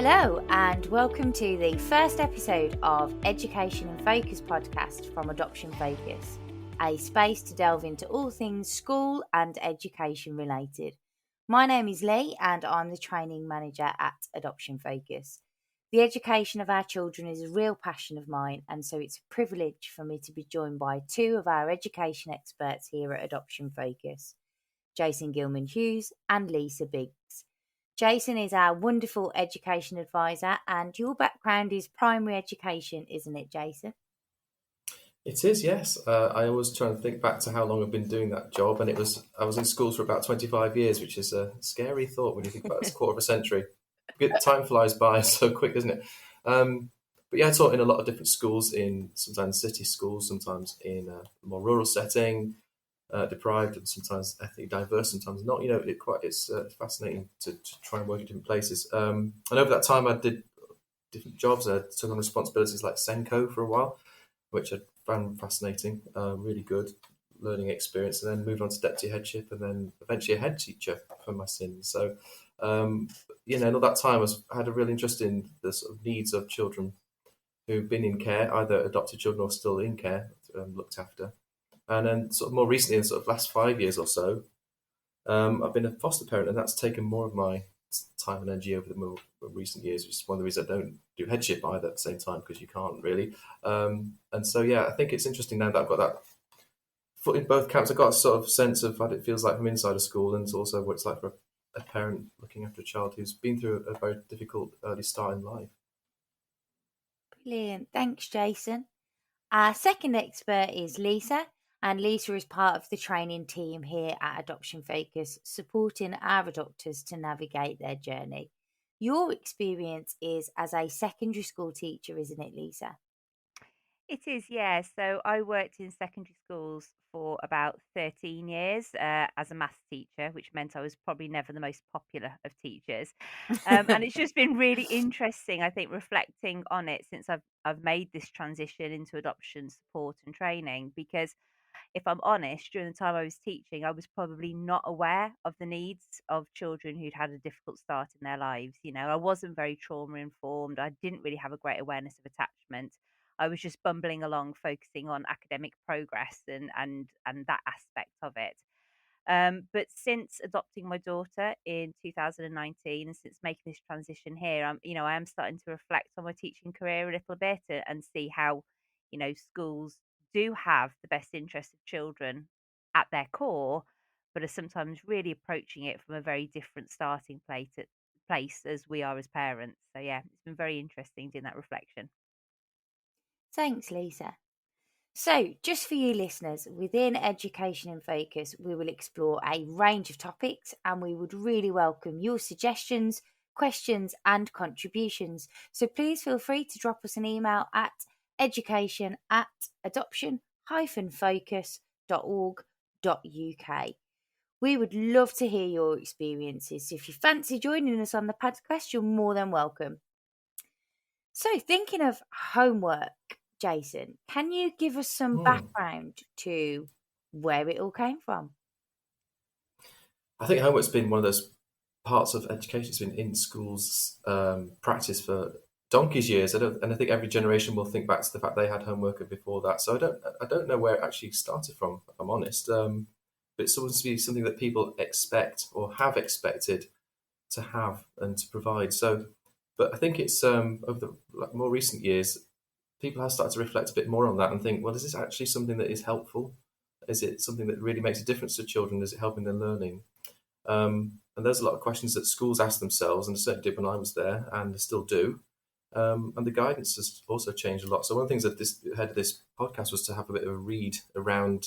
Hello and welcome to the first episode of Education in Focus podcast from Adoption Focus, a space to delve into all things school and education related. My name is Leigh and I'm the training manager at Adoption Focus. The education of our children is a real passion of mine, and so it's a privilege for me to be joined by two of our education experts here at Adoption Focus, Jason Gilman-Hughes and Lisa Biggs. Jason is our wonderful education advisor, and your background is primary education, isn't it, Jason? It is, yes. I always try and think back to how long I've been doing that job, and I was in schools for about 25 years, which is a scary thought when you think about it. It's a quarter of a century. Time flies by so quick, doesn't it? But yeah, I taught in a lot of different schools, in sometimes city schools, sometimes in a more rural setting, deprived, and sometimes ethnically diverse, sometimes not. You know, it's fascinating to try and work in different places. And over that time, I did different jobs. I took on responsibilities like Senko for a while, which I found fascinating, really good learning experience, and then moved on to deputy headship, and then eventually a head teacher for my sins. So, in all that time, I had a real interest in the sort of needs of children who've been in care, either adopted children or still in care, looked after. And then sort of more recently, in sort of last 5 years or so, I've been a foster parent, and that's taken more of my time and energy over the more recent years, which is one of the reasons I don't do headship either at the same time, because you can't really. And so, yeah, I think it's interesting now that I've got that foot in both camps. I've got a sort of sense of what it feels like from inside a school, and also what it's like for a parent looking after a child who's been through a very difficult early start in life. Brilliant. Thanks, Jason. Our second expert is Lisa, and Lisa is part of the training team here at Adoption Focus, supporting our adopters to navigate their journey. Your experience is as a secondary school teacher, isn't it, Lisa? It is, yeah. So I worked in secondary schools for about 13 years as a maths teacher, which meant I was probably never the most popular of teachers. And it's just been really interesting, I think, reflecting on it since I've made this transition into adoption support and training, because if I'm honest, during the time I was teaching, I was probably not aware of the needs of children who'd had a difficult start in their lives. You know, I wasn't very trauma informed. I didn't really have a great awareness of attachment. I was just bumbling along, focusing on academic progress and that aspect of it. But since adopting my daughter in 2019, and since making this transition here, I am starting to reflect on my teaching career a little bit, and see how, schools do have the best interest of children at their core, but are sometimes really approaching it from a very different starting place as we are as parents. So yeah, it's been very interesting doing that reflection. Thanks, Lisa. So, just for you listeners, within Education in Focus, we will explore a range of topics, and we would really welcome your suggestions, questions, and contributions. So, please feel free to drop us an email at education@adoption-focus.org.uk. We would love to hear your experiences. So if you fancy joining us on the podcast, you're more than welcome. So, thinking of homework, Jason, can you give us some background to where it all came from? I think homework's been one of those parts of education that's been in schools practice for donkey's years. And I think every generation will think back to the fact they had homework before that. So I don't know where it actually started from, if I'm honest. But it's supposed to be something that people expect or have expected to have and to provide. So, but I think it's over the more recent years, people have started to reflect a bit more on that and think, well, is this actually something that is helpful? Is it something that really makes a difference to children? Is it helping their learning? And there's a lot of questions that schools ask themselves, and certainly did when I was there, and they still do. And the guidance has also changed a lot. So one of the things that this head of this podcast was to have a bit of a read around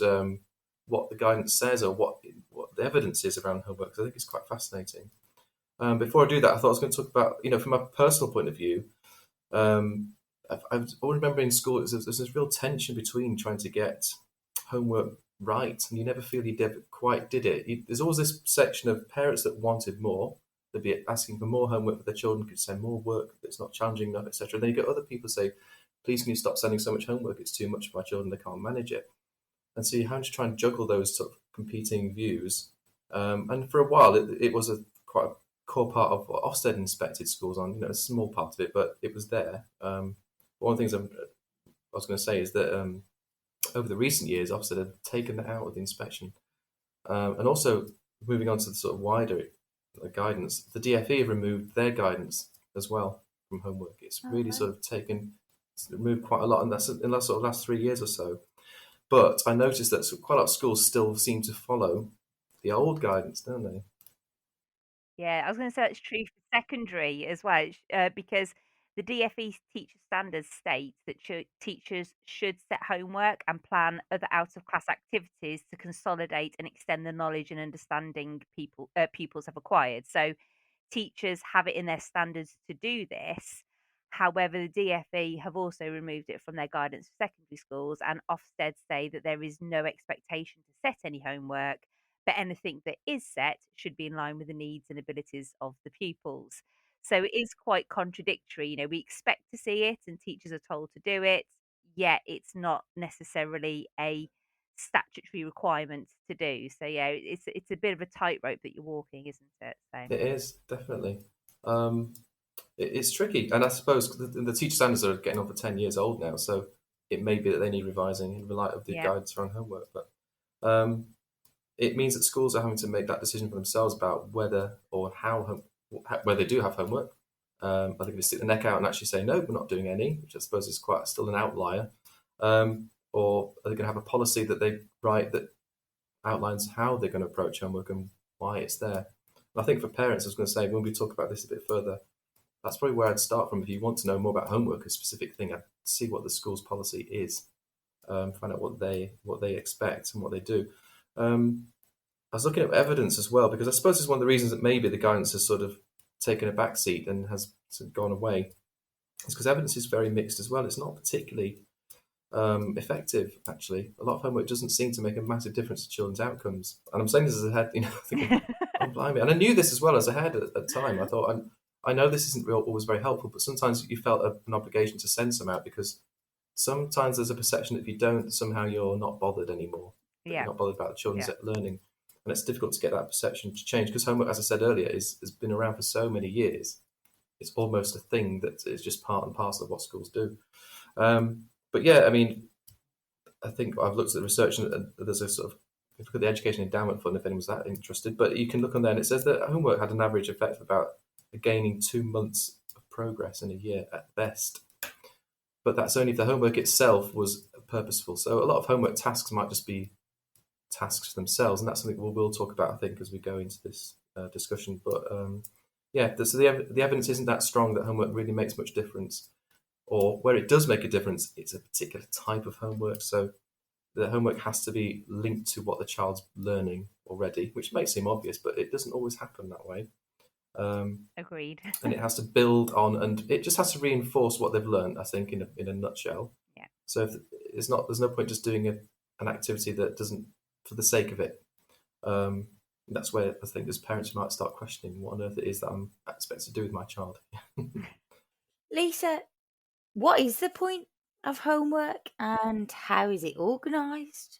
what the guidance says, or what the evidence is around homework, because I think it's quite fascinating. Before I do that, I thought I was going to talk about, from a personal point of view, I always remember in school there's this real tension between trying to get homework right, and you never feel you never quite did it. There's always this section of parents that wanted more. They'd be asking for more homework for their children, could say more work that's not challenging enough, etc. Then you get other people say, please can you stop sending so much homework, it's too much for my children, they can't manage it. And so you have to try and juggle those sort of competing views. And for a while it was quite a core part of what Ofsted inspected schools on. A small part of it, but it was there. One of the things I was going to say is that over the recent years, Ofsted have taken that out of the inspection, and also moving on to the sort of wider guidance. The DfE have removed their guidance as well from homework. It's really right. sort of removed quite a lot, and that's in the sort of last 3 years or so. But I noticed that quite a lot of schools still seem to follow the old guidance, don't they? Yeah, I was going to say it's true for secondary as well, because the DfE teacher standards state that teachers should set homework and plan other out of class activities to consolidate and extend the knowledge and understanding pupils have acquired. So teachers have it in their standards to do this. However, the DfE have also removed it from their guidance for secondary schools, and Ofsted say that there is no expectation to set any homework, but anything that is set should be in line with the needs and abilities of the pupils. So it is quite contradictory. We expect to see it and teachers are told to do it, yet it's not necessarily a statutory requirement to do. So yeah, it's a bit of a tightrope that you're walking, isn't it? So It is definitely. Um, it's tricky, and I suppose the teacher standards are getting over 10 years old now, so it may be that they need revising in the light of the yeah, guidance around homework. But um, it means that schools are having to make that decision for themselves about whether or whether they do have homework. Are they going to stick the neck out and actually say no, we're not doing any, which I suppose is quite still an outlier, or are they going to have a policy that they write that outlines how they're going to approach homework and why it's there? And I think for parents, I was going to say when we talk about this a bit further, that's probably where I'd start from. If you want to know more about homework, a specific thing, I'd see what the school's policy is, find out what they expect and what they do. I was looking at evidence as well because I suppose it's one of the reasons that maybe the guidance has sort of taken a back seat and has sort of gone away. It's because evidence is very mixed as well. It's not particularly effective, actually. A lot of homework doesn't seem to make a massive difference to children's outcomes. And I'm saying this as a head, thinking, oh, blimey. And I knew this as well as a head at the time. I thought, I know this isn't always very helpful, but sometimes you felt an obligation to send some out because sometimes there's a perception that if you don't, somehow you're not bothered anymore, that you're yeah, not bothered about children's yeah. learning. And it's difficult to get that perception to change because homework, as I said earlier, has been around for so many years. It's almost a thing that is just part and parcel of what schools do. But yeah, I mean, I think I've looked at the research and there's a sort of, if you look at the Education Endowment Fund, if anyone's that interested, but you can look on there and it says that homework had an average effect of about gaining 2 months of progress in a year at best. But that's only if the homework itself was purposeful. So a lot of homework tasks might just be tasks themselves, and that's something we'll talk about, I think, as we go into this discussion. But yeah, so the evidence isn't that strong that homework really makes much difference, or where it does make a difference, it's a particular type of homework. So the homework has to be linked to what the child's learning already, which may seem obvious, but it doesn't always happen that way. Agreed. And it has to build on, and it just has to reinforce what they've learned, I think, in a nutshell. Yeah. So there's no point just doing an activity that doesn't, for the sake of it. That's where I think as parents you might start questioning what on earth it is that I'm expected to do with my child. Lisa, what is the point of homework and how is it organised?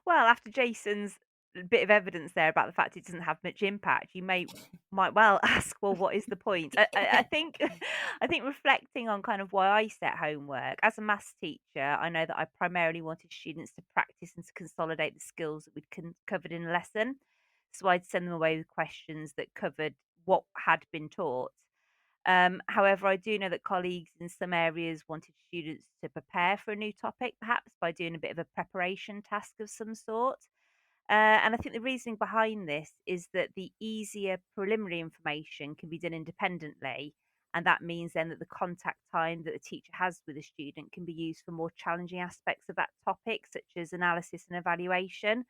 Well, after Jason's bit of evidence there about the fact it doesn't have much impact, you might well ask, well, what is the point? I think I think reflecting on kind of why I set homework as a maths teacher, I know that I primarily wanted students to practice and to consolidate the skills that we'd covered in a lesson. So I'd send them away with questions that covered what had been taught. However, I do know that colleagues in some areas wanted students to prepare for a new topic, perhaps by doing a bit of a preparation task of some sort. And I think the reasoning behind this is that the easier preliminary information can be done independently. And that means then that the contact time that the teacher has with a student can be used for more challenging aspects of that topic, such as analysis and evaluation.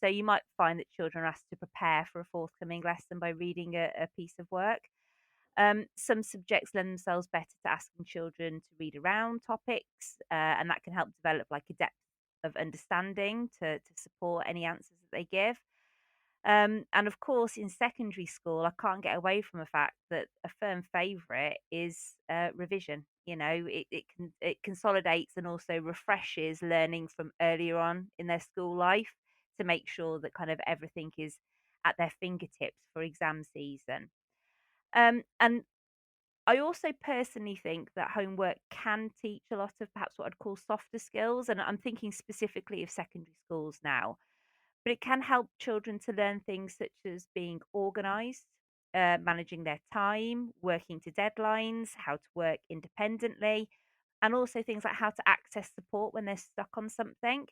So you might find that children are asked to prepare for a forthcoming lesson by reading a piece of work. Some subjects lend themselves better to asking children to read around topics, and that can help develop like a depth of understanding to support any answers that they give. And of course, in secondary school, I can't get away from the fact that a firm favourite is revision. It consolidates and also refreshes learning from earlier on in their school life to make sure that kind of everything is at their fingertips for exam season. And I also personally think that homework can teach a lot of perhaps what I'd call softer skills, and I'm thinking specifically of secondary schools now. But it can help children to learn things such as being organised, managing their time, working to deadlines, how to work independently, and also things like how to access support when they're stuck on something.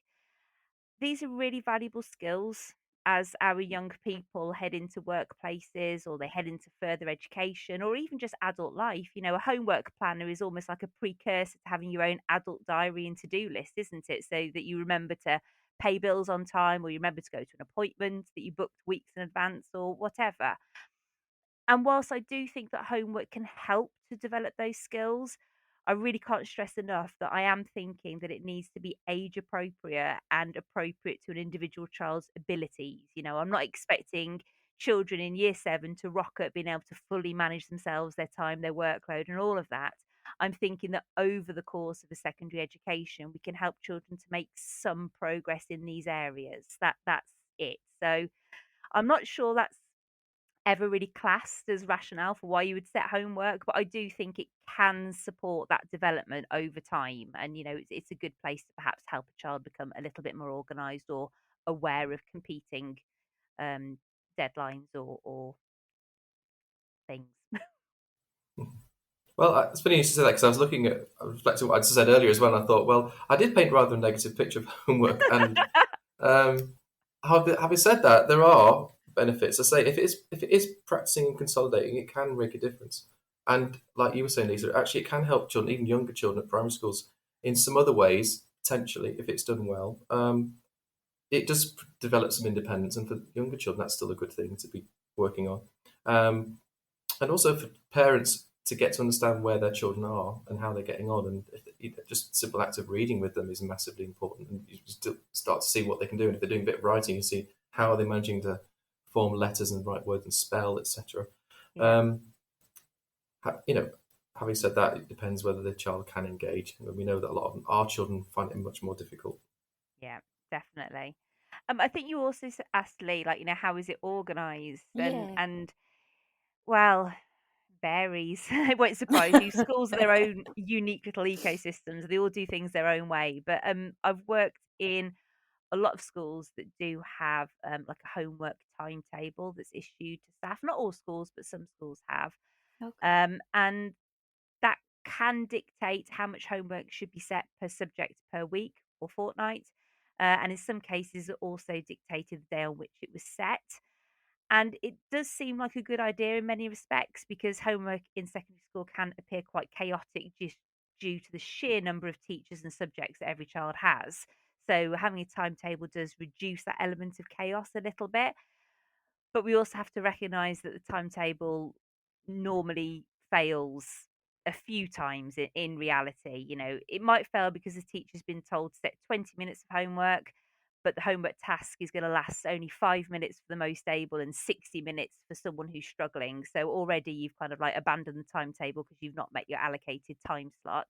These are really valuable skills as our young people head into workplaces or they head into further education or even just adult life. You know, a homework planner is almost like a precursor to having your own adult diary and to do list, isn't it? So that you remember to pay bills on time or you remember to go to an appointment that you booked weeks in advance or whatever. And whilst I do think that homework can help to develop those skills, I really can't stress enough that I am thinking that it needs to be age appropriate and appropriate to an individual child's abilities. You know, I'm not expecting children in year 7 to rock at being able to fully manage themselves, their time, their workload, and all of that. I'm thinking that over the course of a secondary education, we can help children to make some progress in these areas. That's it. So I'm not sure that's ever really classed as rationale for why you would set homework, but I do think it can support that development over time. And, you know, it's a good place to perhaps help a child become a little bit more organized or aware of competing um, deadlines or things. Well, it's funny you should say that because I was reflecting what I just said earlier as well. And I thought, well, I did paint rather a negative picture of homework, and um, having said that, there are benefits. I say if it is practicing and consolidating, it can make a difference. And like you were saying, Lisa, actually, it can help children, even younger children at primary schools, in some other ways potentially if it's done well. It does develop some independence, and for younger children, that's still a good thing to be working on. Um, and also for parents to get to understand where their children are and how they're getting on, and just simple act of reading with them is massively important. And you just start to see what they can do, and if they're doing a bit of writing, you see how are they managing to form letters and write words and spell, etc. Yeah, Um, you know, having said that, it depends whether the child can engage, and we know that a lot of our children find it much more difficult. yeah, definitely. I think you also asked Lee, like, you know, how is it organized? And Yeah. well, varies. It won't surprise you. Schools are their own unique little ecosystems. They all do things their own way. But I've worked in a lot of schools that do have like a homework timetable that's issued to staff. Not all schools, but some schools have. Okay. And that can dictate how much homework should be set per subject per week or fortnight. And in some cases, it also dictated the day on which it was set. And it does seem like a good idea in many respects because homework in secondary school can appear quite chaotic just due to the sheer number of teachers and subjects that every child has. So having a timetable does reduce that element of chaos a little bit. But we also have to recognise that the timetable normally fails a few times in reality. You know, it might fail because the teacher's been told to set 20 minutes of homework, but the homework task is going to last only 5 minutes for the most able and 60 minutes for someone who's struggling. So already you've kind of like abandoned the timetable because you've not met your allocated time slot.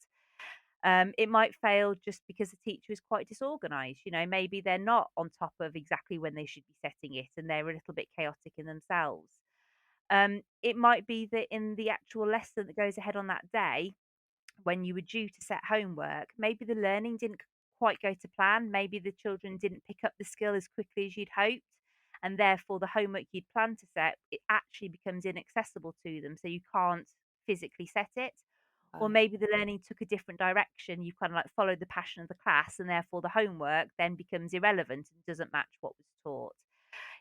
It might fail just because the teacher is quite disorganized. You know, maybe they're not on top of exactly when they should be setting it and they're a little bit chaotic in themselves. It might be that in the actual lesson that goes ahead on that day, when you were due to set homework, maybe the learning didn't quite go to plan. Maybe the children didn't pick up the skill as quickly as you'd hoped. And therefore, the homework you'd planned to set, it actually becomes inaccessible to them. So you can't physically set it. Or Right. maybe the learning took a different direction. You kind of like followed the passion of the class, and therefore the homework then becomes irrelevant and doesn't match what was taught.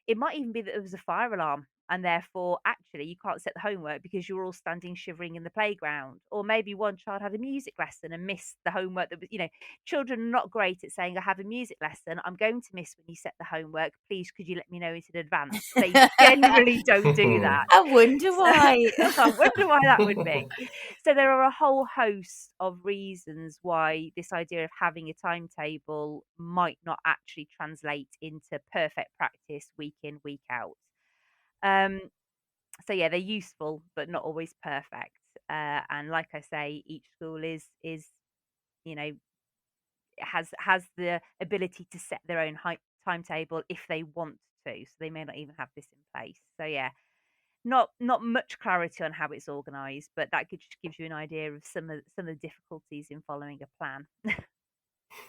It might even be that there was a fire alarm and therefore actually you can't set the homework because you're all standing shivering in the playground. Or maybe one child had a music lesson and missed the homework that was, you know, children are not great at saying, I have a music lesson. I'm going to miss when you set the homework. Please, could you let me know it in advance? They generally don't do that. I wonder why. So, I wonder why that would be. So there are a whole host of reasons why this idea of having a timetable might not actually translate into perfect practice week in, week out. Um, so yeah, they're useful, but not always perfect. And like I say, each school is you know has the ability to set their own timetable if they want to. So they may not even have this in place. So yeah, not much clarity on how it's organised, but that just gives you an idea of some of the difficulties in following a plan.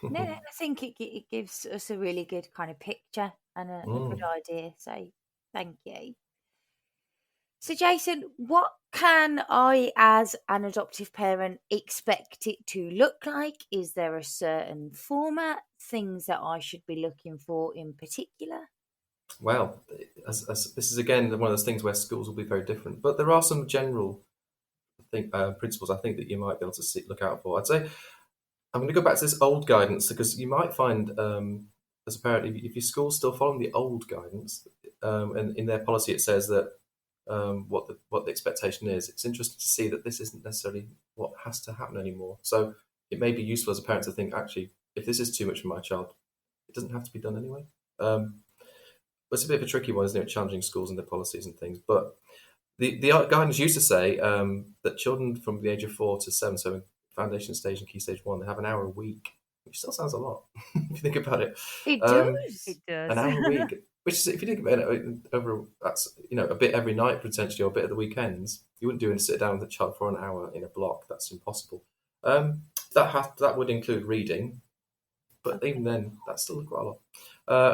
No, I think it gives us a really good kind of picture and a good idea. So thank you. So, Jason, what can I, as an adoptive parent, expect it to look like? Is there a certain format, things that I should be looking for in particular? Well, as this is again one of those things where schools will be very different, but there are some general principles I think that you might be able to look out for. I'd say I'm going to go back to this old guidance because you might find, as a parent, if your school's still following the old guidance, and in their policy it says that what the expectation is. It's interesting to see that this isn't necessarily what has to happen anymore. So it may be useful as a parent to think, actually, if this is too much for my child, it doesn't have to be done anyway. It's a bit of a tricky one, isn't it? Challenging schools and their policies and things. But the guidance used to say that children from the age of 4 to 7, so in foundation stage and key stage 1, they have an hour a week, which still sounds a lot if you think about it. It does. It does. An hour a week, which is, if you think about it, over that's a bit every night potentially, or a bit at the weekends. You wouldn't do it and sit down with a child for an hour in a block. That's impossible. That would include reading, but even then, that's still quite a lot.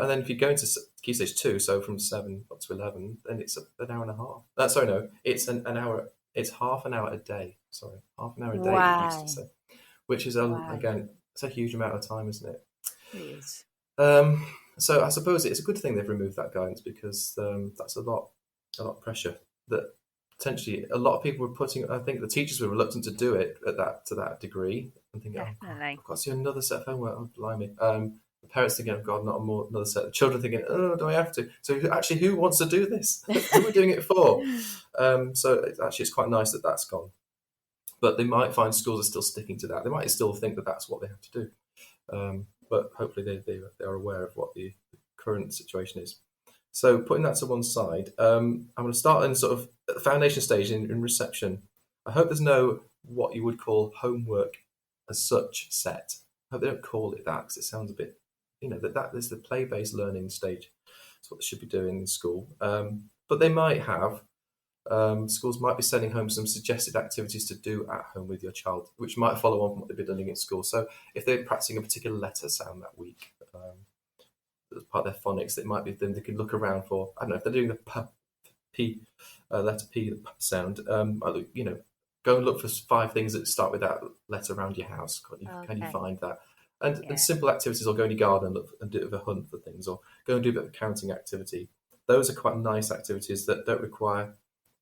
And then if you go into key stage 2, so from 7 up to 11, then it's an hour and a half. Sorry, no, it's an hour. It's half an hour a day. Sorry, half an hour a day. Wow. It used to say, which is again, it's a huge amount of time, isn't it? It is. So I suppose it's a good thing they've removed that guidance because that's a lot of pressure that potentially a lot of people were putting. I think the teachers were reluctant to do it to that degree and thinking, Definitely. I've got to do another set of homework. Oh, blimey. The parents thinking, oh God, another set. The children thinking, oh, do I have to? So actually, who wants to do this? Who are we doing it for? So it's quite nice that that's gone. But they might find schools are still sticking to that. They might still think that that's what they have to do. But hopefully they are aware of what the current situation is. So putting that to one side, I'm going to start in sort of at the foundation stage in reception. I hope there's no what you would call homework as such set. I hope they don't call it that because it sounds a bit, that is the play-based learning stage. That's what they should be doing in school. But they might have, schools might be sending home some suggested activities to do at home with your child, which might follow on from what they've been doing in school. So if they're practicing a particular letter sound that week, as part of their phonics, it might be then they can look around for, I don't know, if they're doing the letter P, the sound, go and look for 5 things that start with that letter around your house. Can you find that? And simple activities, or go in your garden and look and do a bit of a hunt for things, or go and do a bit of a counting activity. Those are quite nice activities that don't require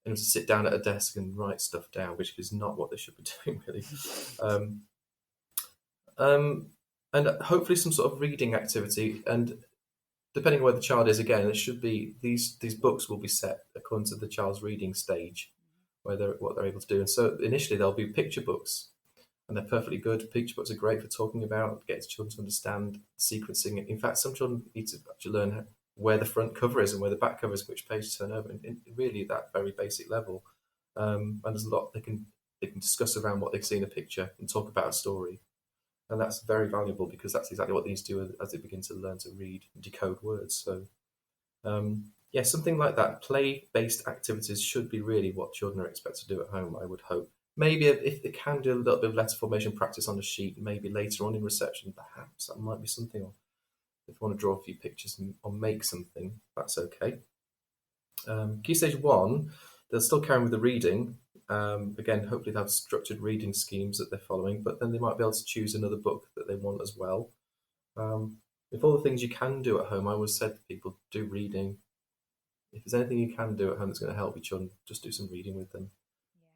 to sit down at a desk and write stuff down, which is not what they should be doing, really. And hopefully some sort of reading activity. And depending on where the child is, again, it should be these books will be set according to the child's reading stage, what they're able to do. And so initially there'll be picture books, and they're perfectly good. Picture books are great for talking about, getting children to understand sequencing. In fact, some children need to actually learn where the front cover is and where the back cover is, which page to turn over, and really that very basic level. And there's a lot they can discuss around what they see in a picture and talk about a story. And that's very valuable because that's exactly what they need to do as they begin to learn to read and decode words. So, something like that. Play-based activities should be really what children are expected to do at home, I would hope. Maybe if they can do a little bit of letter formation practice on a sheet, maybe later on in reception, perhaps that might be something. Or if you want to draw a few pictures or make something, that's okay. Key stage 1, they'll still carry on with the reading. Again, hopefully they have structured reading schemes that they're following, but then they might be able to choose another book that they want as well. If all the things you can do at home, I always said to people, do reading. If there's anything you can do at home that's going to help your children, just do some reading with them.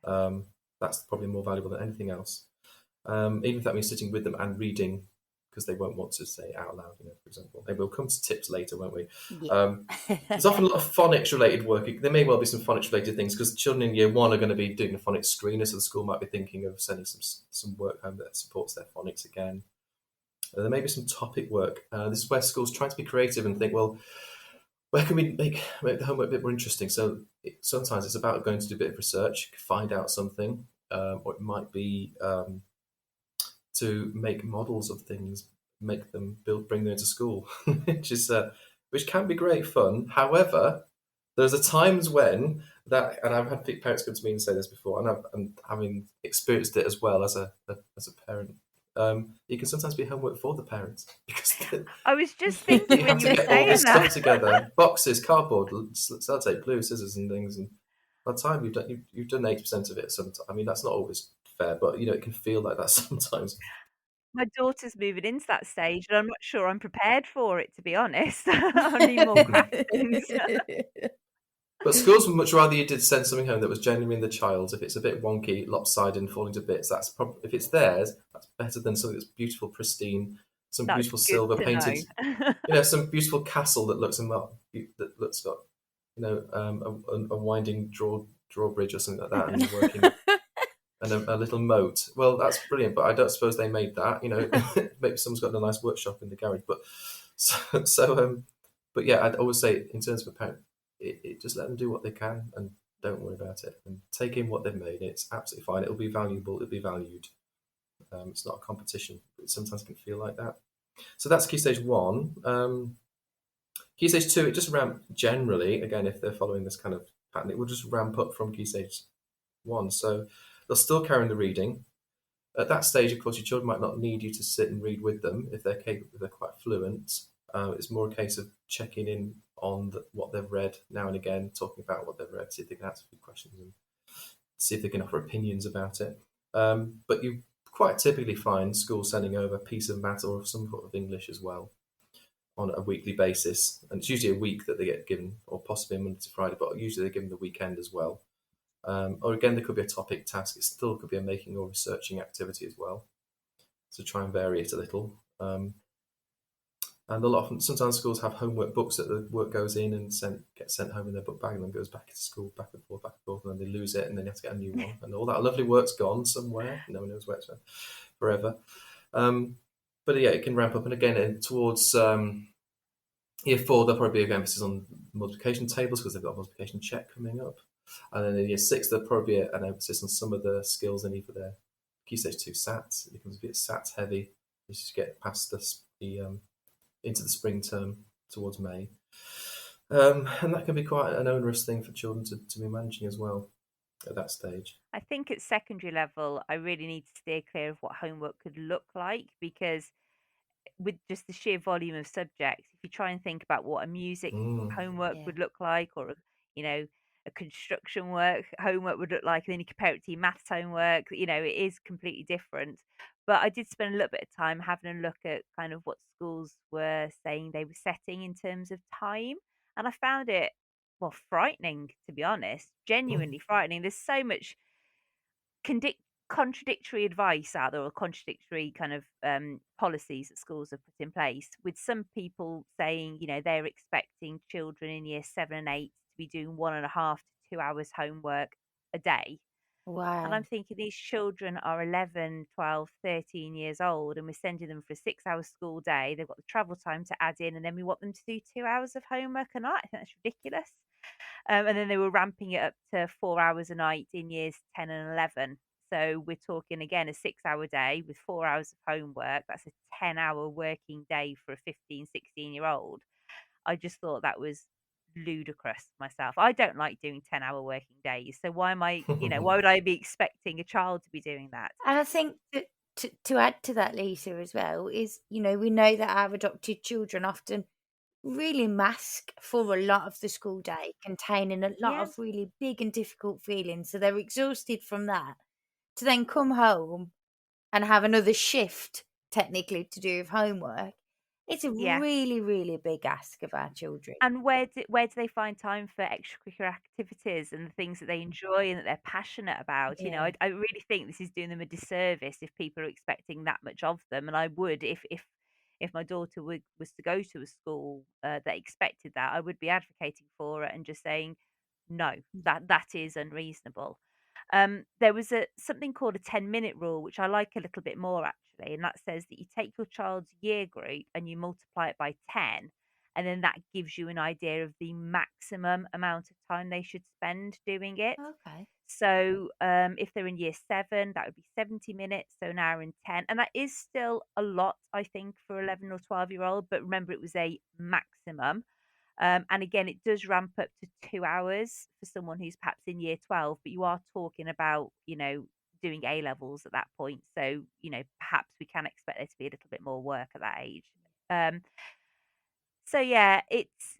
Yeah. That's probably more valuable than anything else. Even if that means sitting with them and reading, because they won't want to say it out loud, for example. Maybe we'll come to tips later, won't we? Yeah. There's often a lot of phonics-related work. There may well be some phonics-related things, because children in year 1 are going to be doing a phonics screener, so the school might be thinking of sending some work home that supports their phonics again. There may be some topic work. This is where schools try to be creative and think, well, where can we make the homework a bit more interesting? So sometimes it's about going to do a bit of research, find out something, or it might be to make models of things, make them bring them into school, which can be great fun. However, There's a times when that, and I've had parents come to me and say this before, and having experienced it as well as a parent. You can sometimes be homework for the parents because I was just thinking you when have you to were get all saying this stuff that. together: boxes, cardboard, sellotape, glue, scissors, and things. And by the time you've done 80% of it, sometimes. I mean, that's not always fair, but it can feel like that sometimes. My daughter's moving into that stage, and I'm not sure I'm prepared for it, to be honest. I need more craft things. But schools would much rather you did send something home that was genuinely in the child's. If it's a bit wonky, lopsided, and falling to bits, that's probably, if it's theirs, that's better than something that's beautiful, pristine, some That's beautiful good silver to painted, know. some beautiful castle that looks that looks got, a winding drawbridge or something like that, and working and a little moat. Well, that's brilliant, but I don't suppose they made that. Maybe someone's got a nice workshop in the garage, but but yeah, I'd always say in terms of a parent, just let them do what they can and don't worry about it and take in what they've made. It's absolutely fine. It'll be valuable. It'll be valued. It's not a competition. It sometimes can feel like that. So that's Key Stage 1. Key Stage 2, it just ramp generally, again, if they're following this kind of pattern, it will just ramp up from Key Stage 1. So they'll still carry on the reading. At that stage, of course, your children might not need you to sit and read with them if they're capable, if they're quite fluent. It's more a case of checking in on what they've read now and again, talking about what they've read, see if they can answer a few questions and see if they can offer opinions about it. But you quite typically find schools sending over a piece of maths or some sort of English as well on a weekly basis. And it's usually a week that they get given, or possibly a Monday to Friday, but usually they're given the weekend as well. Or again, there could be a topic task. It still could be a making or researching activity as well. So try and vary it a little. And sometimes schools have homework books that the work goes in and gets sent home in their book bag and then goes back to school, back and forth, and then they lose it and then you have to get a new one. And all that lovely work's gone somewhere. No one knows where it's gone forever. But yeah, it can ramp up. And again, towards year 4, there'll probably be an emphasis on multiplication tables because they've got a multiplication check coming up. And then in year 6, there'll probably be an emphasis on some of the skills they need for their Key Stage 2 SATs. It becomes a bit SATs heavy as you get past into the spring term towards May. And that can be quite an onerous thing for children to be managing as well at that stage. I think at secondary level, I really need to steer clear of what homework could look like because with just the sheer volume of subjects, if you try and think about what a music homework Yeah. would look like, or a construction work homework would look like, and then you compare it to your maths homework, it is completely different. But I did spend a little bit of time having a look at kind of what schools were saying they were setting in terms of time, and I found it frightening, to be honest, genuinely frightening. There's so much condic- contradictory advice out there, or contradictory kind of policies that schools have put in place, with some people saying they're expecting children in year 7 and 8 to be doing 1.5 to 2 hours homework a day. And Wow. I'm thinking these children are 11, 12, 13 years old, and we're sending them for a 6-hour school day. They've got the travel time to add in, and then we want them to do 2 hours of homework a night. I think that's ridiculous. And then they were ramping it up to 4 hours a night in years 10 and 11. So we're talking again a 6-hour day with 4 hours of homework. That's a 10-hour working day for a 15, 16-year-old. I just thought that was ludicrous myself. I don't like doing 10-hour working days. So why am why would I be expecting a child to be doing that? And I think that to add to that, Lisa, as well, is, we know that our adopted children often really mask for a lot of the school day, containing a lot Yeah. of really big and difficult feelings. So they're exhausted from that to then come home and have another shift, technically, to do with homework. It's a Yeah. really, really big ask of our children. And where do they find time for extracurricular activities and the things that they enjoy and that they're passionate about? Yeah. I really think this is doing them a disservice if people are expecting that much of them. And I would, if my daughter was to go to a school that expected that, I would be advocating for it and just saying, no, that is unreasonable. There was something called a 10-minute rule, which I like a little bit more actually, and that says that you take your child's year group and you multiply it by 10, and then that gives you an idea of the maximum amount of time they should spend doing it. Okay. So if they're in year 7, that would be 70 minutes, so an hour and 10. And that is still a lot, I think, for 11 or 12-year-old. But remember, it was a maximum. And again, it does ramp up to 2 hours for someone who's perhaps in year 12, but you are talking about, doing A levels at that point. So, perhaps we can expect there to be a little bit more work at that age. Um, so yeah, it's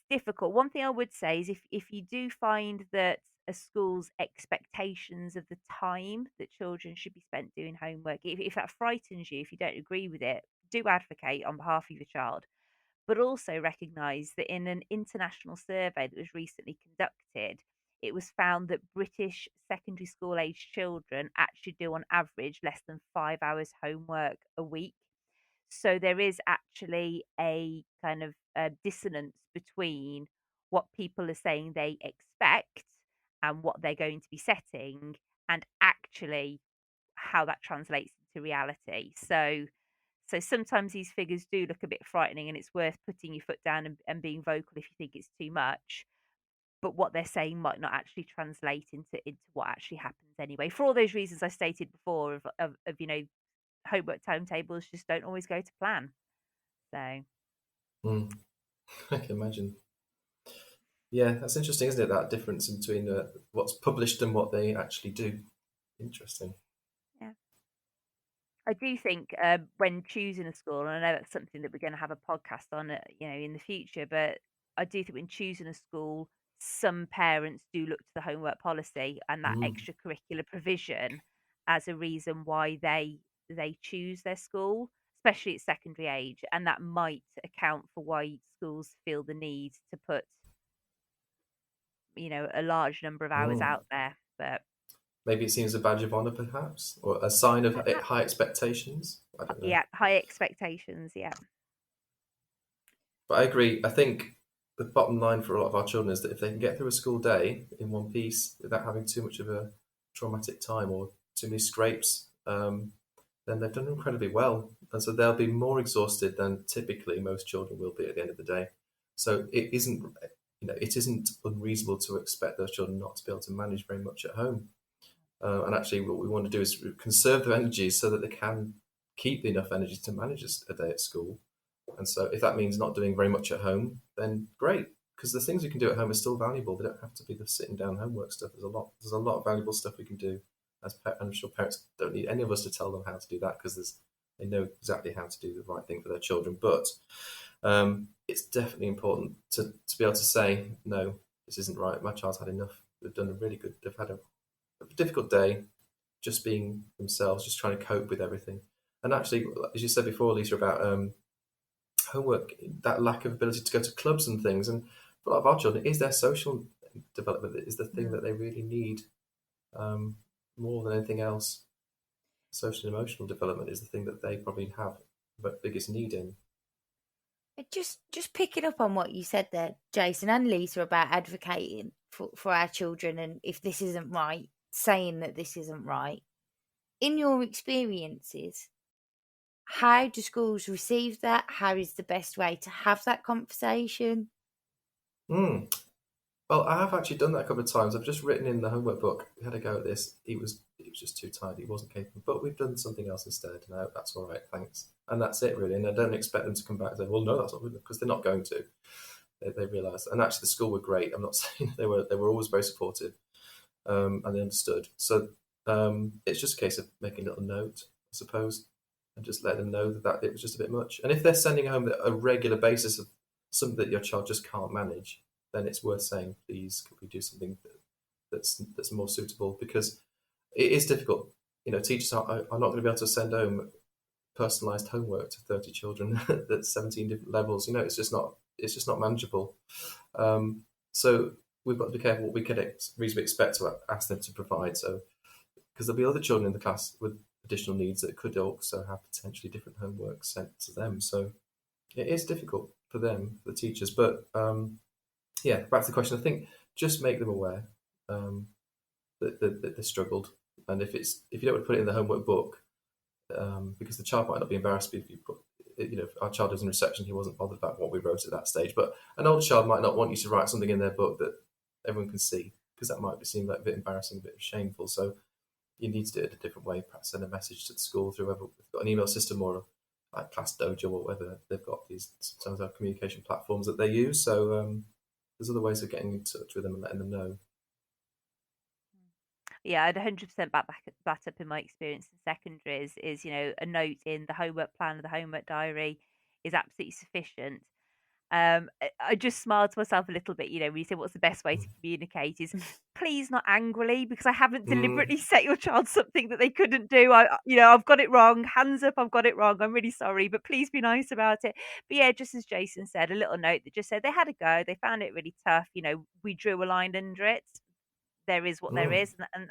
difficult. One thing I would say is if you do find that a school's expectations of the time that children should be spent doing homework, if that frightens you, if you don't agree with it, do advocate on behalf of your child, but also recognise that in an international survey that was recently conducted, it was found that British secondary school aged children actually do on average less than 5 hours homework a week. So there is actually a kind of dissonance between what people are saying they expect and what they're going to be setting, and actually how that translates into reality. So sometimes these figures do look a bit frightening, and it's worth putting your foot down and being vocal if you think it's too much. But what they're saying might not actually translate into what actually happens anyway. For all those reasons I stated before, of homework timetables just don't always go to plan. So Mm. I can imagine. Yeah, that's interesting, isn't it? That difference between what's published and what they actually do. Interesting. yeah, I do think when choosing a school, and I know that's something that we're going to have a podcast on, in the future. But I do think when choosing a school, some parents do look to the homework policy and that Mm. extracurricular provision as a reason why they choose their school, especially at secondary age, and that might account for why schools feel the need to put a large number of hours Mm. out there. But Maybe it seems a badge of honor, perhaps, or a sign of perhaps, high expectations. I don't know. yeah, high expectations. Yeah. But I agree. I think the bottom line for a lot of our children is that if they can get through a school day in one piece without having too much of a traumatic time or too many scrapes, then they've done incredibly well. And so they'll be more exhausted than typically most children will be at the end of the day. So it isn't unreasonable to expect those children not to be able to manage very much at home. And actually, what we want to do is conserve their energy so that they can keep enough energy to manage a day at school. And so, if that means not doing very much at home, then great, because the things we can do at home are still valuable. They don't have to be the sitting down homework stuff. There's a lot of valuable stuff we can do. I'm sure parents don't need any of us to tell them how to do that because they know exactly how to do the right thing for their children. But it's definitely important to be able to say, no, this isn't right. My child's had enough. They've done a really good. They've had a difficult day, just being themselves, just trying to cope with everything. And actually, as you said before, Lisa, about homework, that lack of ability to go to clubs and things, and for a lot of our children, is their social development that is the thing that they really need more than anything else. Social and emotional development is the thing that they probably have the biggest need in. Just picking up on what you said there, Jason and Lisa, about advocating for our children, and if this isn't right, saying that this isn't right. In your experiences, how do schools receive that? How is the best way to have that conversation? Mm. Well, I have actually done that a couple of times. I've just written in the homework book. We had a go at this. He was just too tired. He wasn't capable. But we've done something else instead. No, that's all right. Thanks. And that's it, really. And I don't expect them to come back and say, "Well, no, that's not good," because they're not going to. They realise. And actually, the school were great. I'm not saying they were always very supportive, and they understood. So it's just a case of making a little note, I suppose, and just let them know that it was just a bit much. And if they're sending home a regular basis of something that your child just can't manage, then it's worth saying, please, could we do something that's more suitable? Because it is difficult. Teachers are not going to be able to send home personalised homework to 30 children at 17 different levels. It's just not manageable. So we've got to be careful what we can reasonably expect to ask them to provide. So because there'll be other children in the class with additional needs that could also have potentially different homework sent to them. So it is difficult for them, for the teachers. But yeah, back to the question. I think just make them aware that they struggled, and if you don't want to put it in the homework book, because the child might not be embarrassed if you put. If our child was in reception, he wasn't bothered about what we wrote at that stage. But an older child might not want you to write something in their book that everyone can see, because that might seem like a bit embarrassing, a bit shameful. So you need to do it a different way. Perhaps send a message to the school through whether we've got an email system or like Class Dojo or whatever. They've got these sometimes have communication platforms that they use. So there's other ways of getting in touch with them and letting them know. Yeah, I'd 100% back that up in my experience in secondaries is, a note in the homework plan or the homework diary is absolutely sufficient. I just smiled to myself a little bit, when you say what's the best way to communicate is please not angrily, because I haven't deliberately set your child something that they couldn't do. I've got it wrong. Hands up, I've got it wrong. I'm really sorry, but please be nice about it. But yeah, just as Jason said, a little note that just said they had a go, they found it really tough. We drew a line under it. There is what there is, and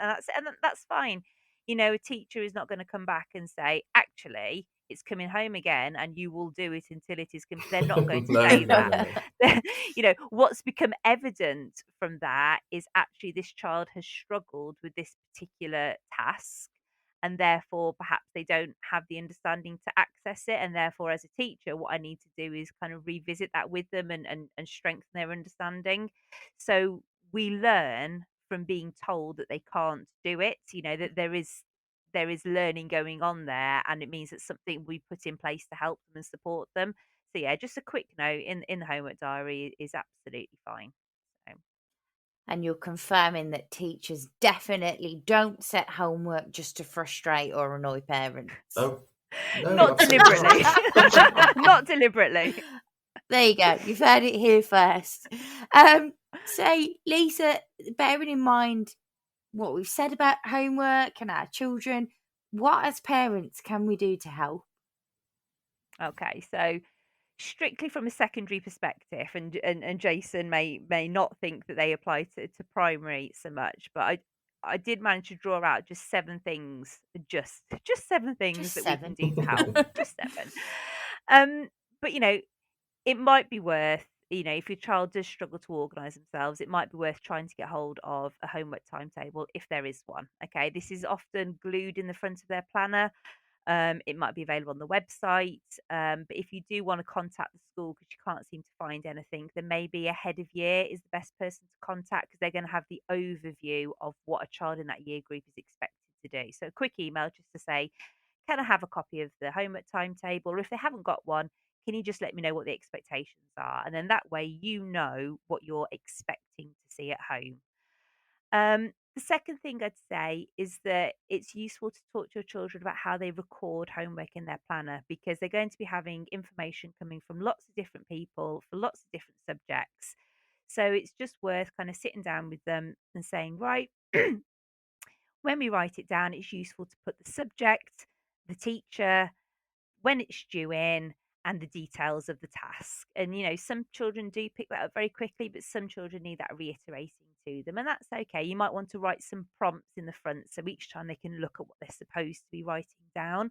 that's fine. A teacher is not going to come back and say, actually, it's coming home again, and you will do it until it is. They're not going to No, say no, that. no. What's become evident from that is actually this child has struggled with this particular task, and therefore perhaps they don't have the understanding to access it, and therefore as a teacher what I need to do is kind of revisit that with them and strengthen their understanding. So we learn from being told that they can't do it, that there is learning going on there, and it means that something we put in place to help them and support them. So yeah, just a quick note in the homework diary is absolutely fine. So. And you're confirming that teachers definitely don't set homework just to frustrate or annoy parents. No, Not absolutely deliberately. not. Not deliberately. There you go. You've heard it here first. So, Lisa, bearing in mind what we've said about homework and our children, what as parents can we do to help? Okay, so strictly from a secondary perspective, and Jason may not think that they apply to primary so much, but I did manage to draw out just 7 things, just 7 things Just that we can 7. do to help. Just 7. But it might be worth, if your child does struggle to organise themselves, it might be worth trying to get hold of a homework timetable if there is one. Okay, this is often glued in the front of their planner. It might be available on the website. But if you do want to contact the school because you can't seem to find anything, then maybe a head of year is the best person to contact, because they're going to have the overview of what a child in that year group is expected to do. So a quick email just to say, can I have a copy of the homework timetable? Or if they haven't got one, can you just let me know what the expectations are? And then that way you know what you're expecting to see at home. The second thing I'd say is that it's useful to talk to your children about how they record homework in their planner, because they're going to be having information coming from lots of different people for lots of different subjects. So it's just worth kind of sitting down with them and saying, right, when we write it down, it's useful to put the subject, the teacher, when it's due in, and the details of the task. And some children do pick that up very quickly, but some children need that reiterating to them, and that's okay. You might want to write some prompts in the front, so each time they can look at what they're supposed to be writing down,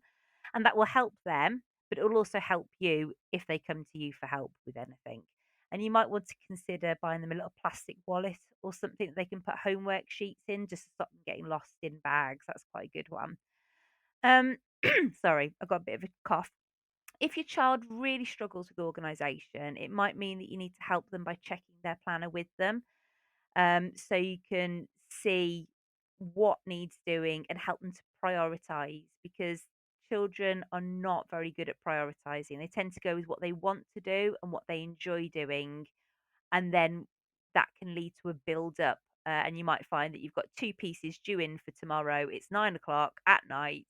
and that will help them, but it will also help you if they come to you for help with anything. And you might want to consider buying them a little plastic wallet or something that they can put homework sheets in, just to stop them getting lost in bags. That's quite a good one. Sorry, I've got a bit of a cough. If your child really struggles with organisation, it might mean that you need to help them by checking their planner with them, so you can see what needs doing and help them to prioritise, because children are not very good at prioritising. They tend to go with what they want to do and what they enjoy doing, and then that can lead to a build up. And you might find that you've got 2 pieces due in for tomorrow. It's 9 o'clock at night.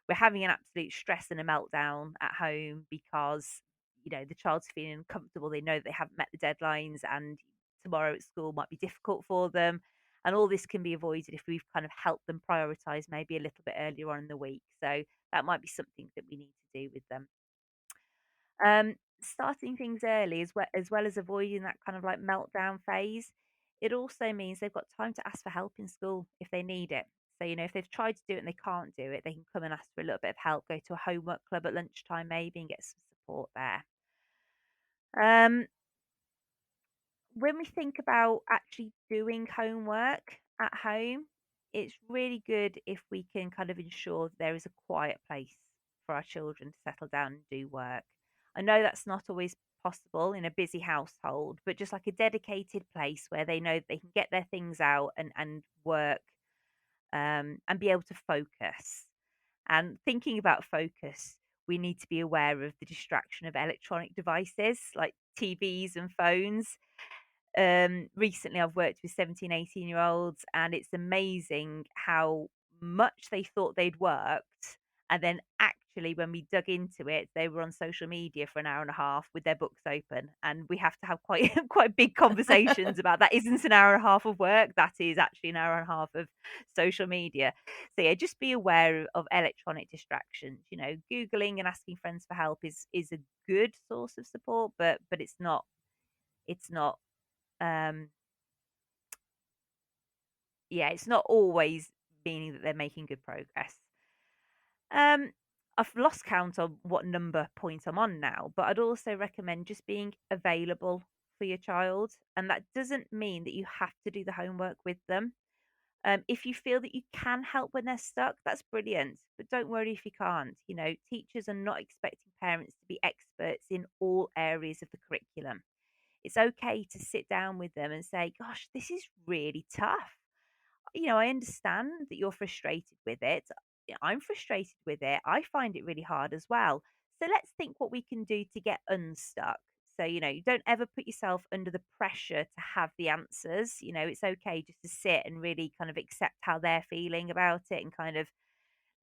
We're having an absolute stress and a meltdown at home because the child's feeling uncomfortable. They know that they haven't met the deadlines, and tomorrow at school might be difficult for them. And all this can be avoided if we've kind of helped them prioritize maybe a little bit earlier on in the week. So that might be something that we need to do with them. Starting things early, as well as avoiding that kind of like meltdown phase, it also means they've got time to ask for help in school if they need it. So, if they've tried to do it and they can't do it, they can come and ask for a little bit of help, go to a homework club at lunchtime maybe and get some support there. Um, when we think about actually doing homework at home, it's really good if we can kind of ensure that there is a quiet place for our children to settle down and do work. I know that's not always possible in a busy household, but just like a dedicated place where they know that they can get their things out and work, and be able to focus. And thinking about focus, we need to be aware of the distraction of electronic devices like TVs and phones. Recently I've worked with 17, 18 year olds, and it's amazing how much they thought they'd worked, and then actually when we dug into it, they were on social media for an hour and a half with their books open, and we have to have quite quite big conversations about that. Isn't an hour and a half of work, that is actually an hour and a half of social media. So yeah, just be aware of electronic distractions. Googling and asking friends for help is a good source of support, but it's not um yeah, it's not always meaning that they're making good progress. um I've lost count on what number point I'm on now, but I'd also recommend just being available for your child, and that doesn't mean that you have to do the homework with them. If you feel that you can help when they're stuck, that's brilliant, but don't worry if you can't. Teachers are not expecting parents to be experts in all areas of the curriculum. It's okay to sit down with them and say, gosh, this is really tough. I understand that you're frustrated with it. I'm frustrated with it. I find it really hard as well. So let's think what we can do to get unstuck. So, you don't ever put yourself under the pressure to have the answers. It's okay just to sit and really kind of accept how they're feeling about it, and kind of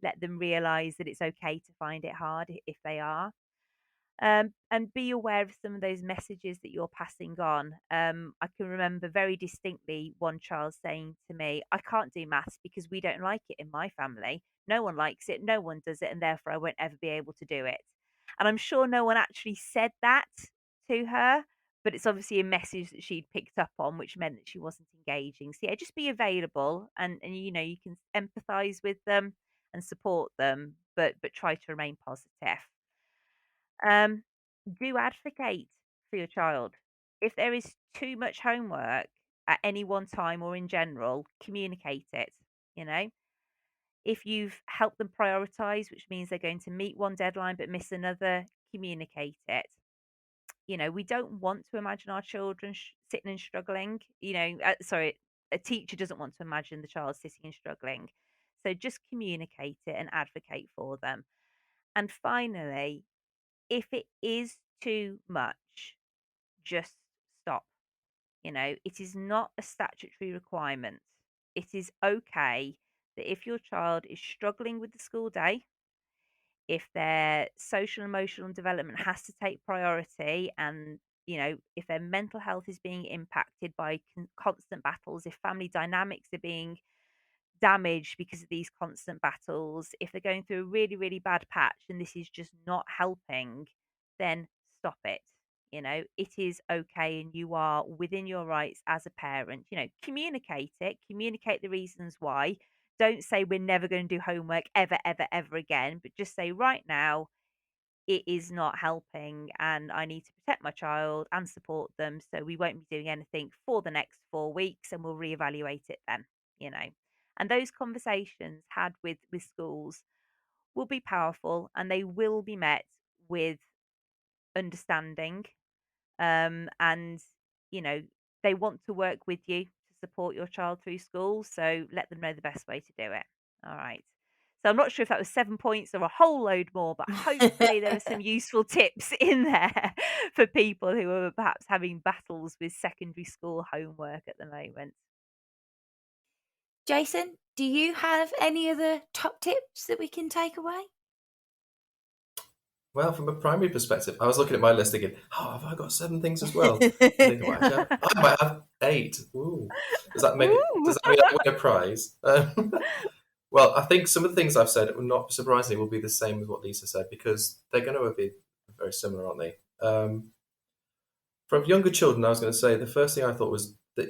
let them realize that it's okay to find it hard if they are. And be aware of some of those messages that you're passing on. I can remember very distinctly one child saying to me, I can't do maths because we don't like it in my family. No one likes it, no one does it, and therefore I won't ever be able to do it. And I'm sure no one actually said that to her, but it's obviously a message that she'd picked up on, which meant that she wasn't engaging. So yeah, just be available, and you can empathize with them and support them, but try to remain positive. Um, do advocate for your child. If there is too much homework at any one time or in general, communicate it. You know, if you've helped them prioritize, which means they're going to meet one deadline but miss another, communicate it. We don't want to imagine our children sitting and struggling. Sorry, a teacher doesn't want to imagine the child sitting and struggling. So just communicate it and advocate for them. And finally, if it is too much, just stop. It is not a statutory requirement. It is okay that if your child is struggling with the school day, if their social, emotional, and development has to take priority, and if their mental health is being impacted by constant battles, if family dynamics are being damaged because of these constant battles, if they're going through a really, really bad patch and this is just not helping, then stop it. It is okay, and you are within your rights as a parent. Communicate it, communicate the reasons why. Don't say we're never going to do homework ever, ever, ever again, but just say right now it is not helping and I need to protect my child and support them. So we won't be doing anything for the next 4 weeks, and we'll reevaluate it then, you know. And those conversations had with schools will be powerful, and they will be met with understanding. And, you know, they want to work with you to support your child through school. So let them know the best way to do it. All right. So I'm not sure if that was 7 points or a whole load more, but hopefully there are some useful tips in there for people who are perhaps having battles with secondary school homework at the moment. Jason, do you have any other top tips that we can take away? Well, from a primary perspective, I was looking at my list thinking, oh, have I got 7 things as well? I think I might have 8. Ooh. Does that mean I win a prize? Well, I think some of the things I've said, not surprisingly, will be the same as what Lisa said, because they're going to be very similar, aren't they? From younger children, I was going to say the first thing I thought was that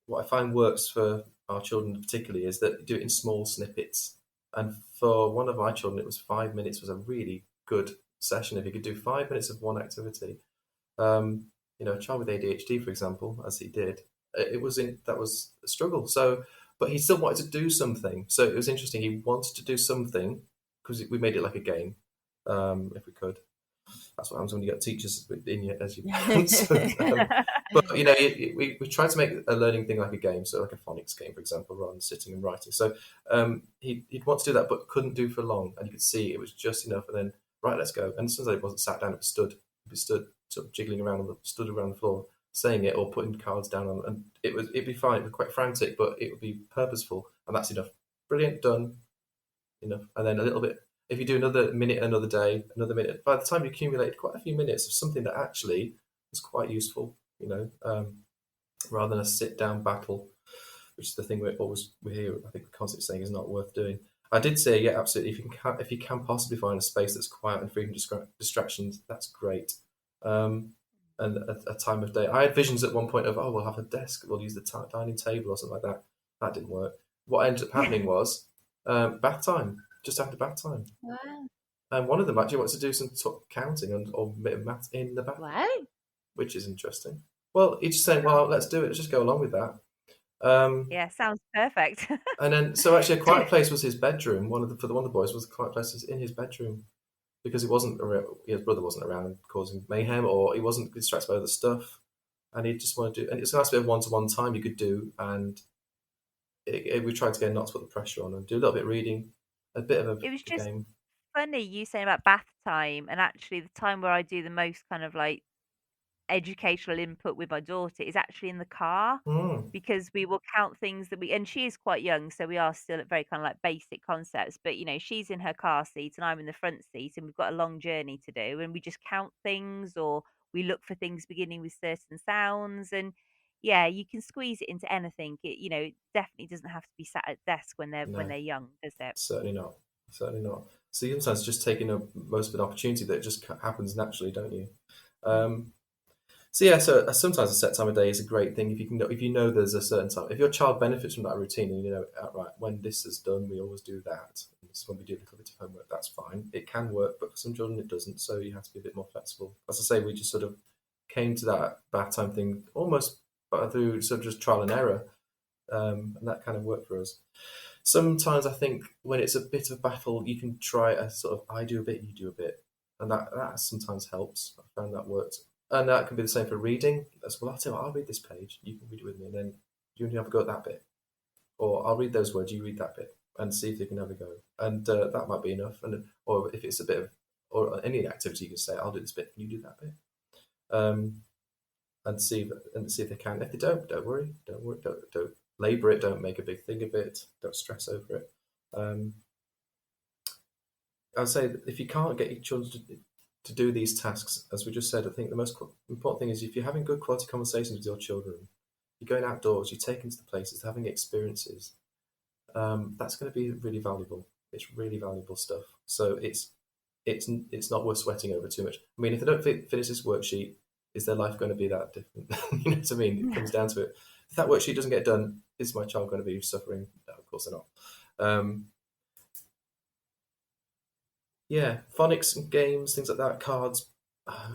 what I find works for our children particularly is that you do it in small snippets. And for one of my children, it was 5 minutes was a really good session. If you could do 5 minutes of one activity, a child with ADHD, for example, as he did, that was a struggle. So, but he still wanted to do something. So it was interesting. He wanted to do something because we made it like a game, if we could. That's what happens when you get teachers in you as your parents. But we tried to make a learning thing like a game, so like a phonics game, for example, rather than sitting and writing. So he'd want to do that, but couldn't do for long, and you could see it was just enough. And then right, let's go. And sometimes it wasn't sat down, it was stood sort of jiggling around stood around the floor, saying it or putting cards down on, and it'd be fine. It'd be quite frantic, but it would be purposeful, and that's enough. Brilliant, done, enough. And then a little bit. If you do another minute, another day, another minute, by the time you accumulate quite a few minutes of something that actually is quite useful, rather than a sit down battle, which is the thing we hear. I think, constantly saying is not worth doing. I did say, yeah, absolutely. If you can possibly find a space that's quiet and free from distractions, that's great. And a time of day. I had visions at one point of, we'll have a desk, we'll use the dining table or something like that. That didn't work. What ended up happening was bath time, just after bath time. Wow. And one of them actually wants to do some counting or math in the bath, Wow. which is interesting. Well, he's just saying, well, let's do it. Let's just go along with that. Yeah, sounds perfect. And then, so actually, a quiet place was his bedroom. For one of the boys was the quiet place was in his bedroom, because his brother wasn't around causing mayhem, or he wasn't distracted by other stuff, and he just wanted to do. And it's a nice bit of one-to-one time you could do, and we tried to get not to put the pressure on and do a little bit of reading, a bit of It was a just game. funny you saying about bath time, and actually the time where I do the most kind of like educational input with my daughter is actually in the car, Mm, because we will count things and she is quite young, so we are still at very kind of like basic concepts, but she's in her car seat and I'm in the front seat, and we've got a long journey to do, and we just count things, or we look for things beginning with certain sounds. And yeah, you can squeeze it into anything. It definitely doesn't have to be sat at desk when no, they're young, does it? certainly not. Certainly not. So you sometimes just taking most of an opportunity that just happens naturally, don't you? Um, So yeah, sometimes a set time of day is a great thing if you know there's a certain time. If your child benefits from that routine, and you know, right, when this is done, we always do that. And this is when we do a little bit of homework. That's fine. It can work, but for some children it doesn't. So you have to be a bit more flexible. As I say, we just sort of came to that bath time thing almost through sort of just trial and error, and that kind of worked for us. Sometimes I think when it's a bit of a battle, you can try a sort of I do a bit, you do a bit, and that sometimes helps. I found that worked. And that can be the same for reading as well. I'll read this page, you can read it with me, and then you can have a go at that bit. Or I'll read those words, you read that bit, and see if you can have a go. And that might be enough. Or if it's a bit of, or any activity, you can say, I'll do this bit, can you do that bit? And see if they can. If they don't worry. Don't labour it. Don't make a big thing of it. Don't stress over it. I'd say that if you can't get your children to do these tasks, as we just said, I think the most important thing is if you're having good quality conversations with your children, you're going outdoors, you're taking to the places, having experiences, that's going to be really valuable. It's really valuable stuff. So it's not worth sweating over too much. I mean, if they don't finish this worksheet, is their life going to be that different? You know what I mean? It comes down to it. If that worksheet doesn't get done, is my child going to be suffering? No, of course they're not. Yeah, phonics and games, things like that, cards.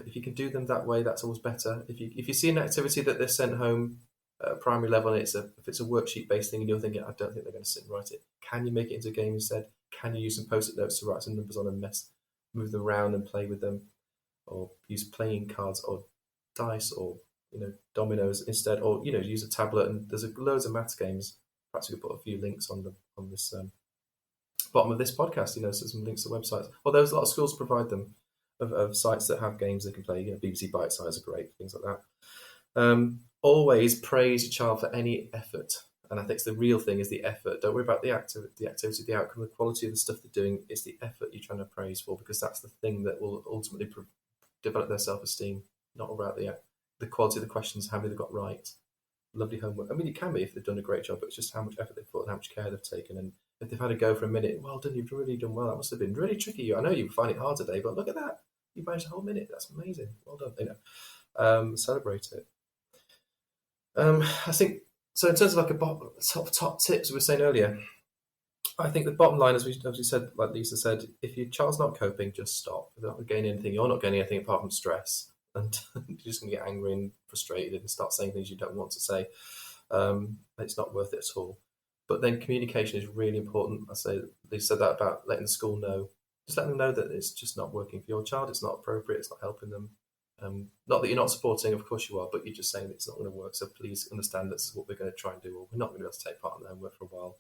If you can do them that way, that's always better. If you see an activity that they're sent home at primary level, and if it's a worksheet based thing, and you're thinking, I don't think they're going to sit and write it. Can you make it into a game instead? Can you use some post-it notes to write some numbers on and move them around and play with them, or use playing cards or dice or dominoes instead, or use a tablet. And there's loads of maths games. Perhaps we could put a few links on this bottom of this podcast, so some links to websites. Well, there's a lot of schools provide them of sites that have games they can play. BBC Bite Size are great, things like that. Always praise your child for any effort, and I think the real thing is the effort. Don't worry about the activity, the outcome, the quality of the stuff they're doing. It's the effort you're trying to praise for, because that's the thing that will ultimately develop their self-esteem. Not about the quality of the questions, how many they've got right. Lovely homework. I mean, it can be if they've done a great job, but it's just how much effort they've put and how much care they've taken. And if they've had a go for a minute, well done, you've really done well. That must have been really tricky. I know you find it hard today, but look at that. You managed a whole minute. That's amazing. Well done. Celebrate it. I think so. In terms of like a top tips we were saying earlier, I think the bottom line, as we said, like Lisa said, if your child's not coping, just stop. If they're not gaining anything, you're not gaining anything apart from stress, and you're just going to get angry and frustrated and start saying things you don't want to say. It's not worth it at all. But then communication is really important. I say they said that about letting the school know. Just let them know that it's just not working for your child. It's not appropriate. It's not helping them. Not that you're not supporting, of course you are, but you're just saying it's not going to work. So please understand this is what we're going to try and do, or we're not going to be able to take part in the homework for a while.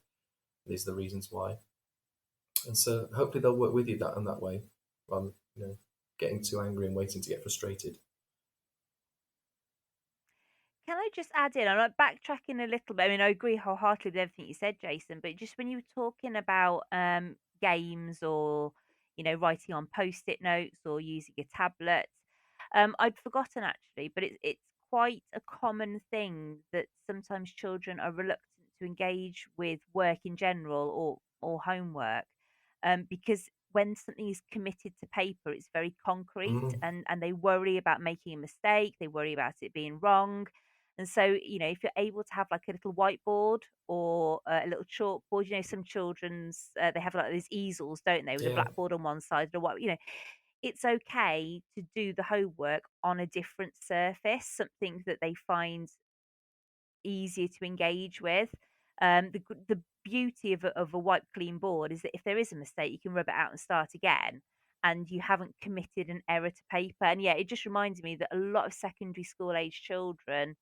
These are the reasons why. And so hopefully they'll work with you in that way. rather than getting too angry and waiting to get frustrated. Can I just add in? I'm like backtracking a little bit. I mean, I agree wholeheartedly with everything you said, Jason. But just when you were talking about games or writing on post-it notes or using a tablet, I'd forgotten actually. But it's quite a common thing that sometimes children are reluctant to engage with work in general or homework, because when something is committed to paper, it's very concrete, Mm, and they worry about making a mistake. They worry about it being wrong. And so, if you're able to have like a little whiteboard or a little chalkboard, some children's they have like these easels, don't they, with a yeah, blackboard on one side and a white. It's okay to do the homework on a different surface, something that they find easier to engage with. The beauty of a wipe clean board is that if there is a mistake, you can rub it out and start again, and you haven't committed an error to paper. And yeah, it just reminds me that a lot of secondary school age children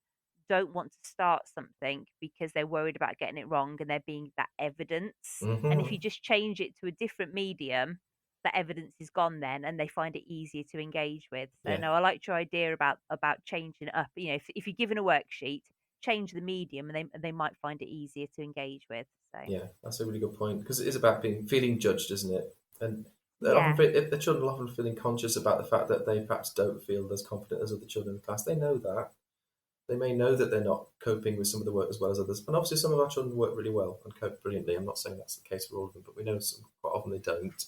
don't want to start something because they're worried about getting it wrong and there being that evidence. And if hmm you just change it to a different medium, that evidence is gone then, and they find it easier to engage with. So yeah, no, I liked your idea about changing it up. If you're given a worksheet, change the medium, and they might find it easier to engage with. So yeah. That's a really good point because it is about feeling judged, isn't it? And they often yeah, if the children are often feeling conscious about the fact that they perhaps don't feel as confident as other children in the class. They know that. They may know that they're not coping with some of the work as well as others. And obviously, some of our children work really well and cope brilliantly. I'm not saying that's the case for all of them, but we know quite often they don't.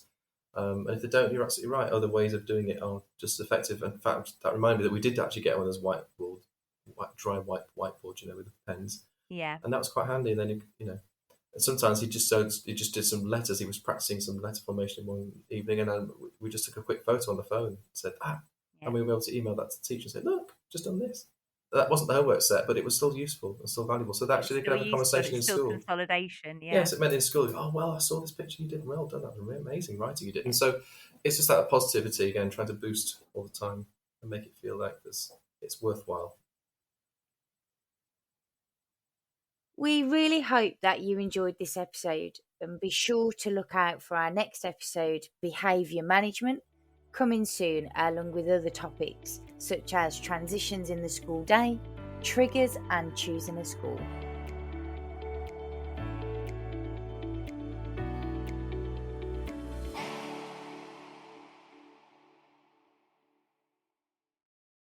And if they don't, you're absolutely right. Other ways of doing it are just as effective. In fact, that reminded me that we did actually get one of those dry white whiteboards, with the pens, yeah, and that was quite handy. And then sometimes he just did some letters. He was practicing some letter formation one evening, and then we just took a quick photo on the phone and said yeah. and we were able to email that to the teacher and say, look, just done this. That wasn't the homework set, but it was still useful and still valuable. So that It's actually they could still have a useful. conversation It's in still school. consolidation. Yeah, Yes, it meant in school. Oh well, I saw this picture you did. Well done. That was amazing writing you did. yeah. And so it's just that positivity again, trying to boost all the time and make it feel like it's worthwhile. We really hope that you enjoyed this episode, and be sure to look out for our next episode, Behaviour Management, coming soon, along with other topics such as transitions in the school day, triggers, and choosing a school.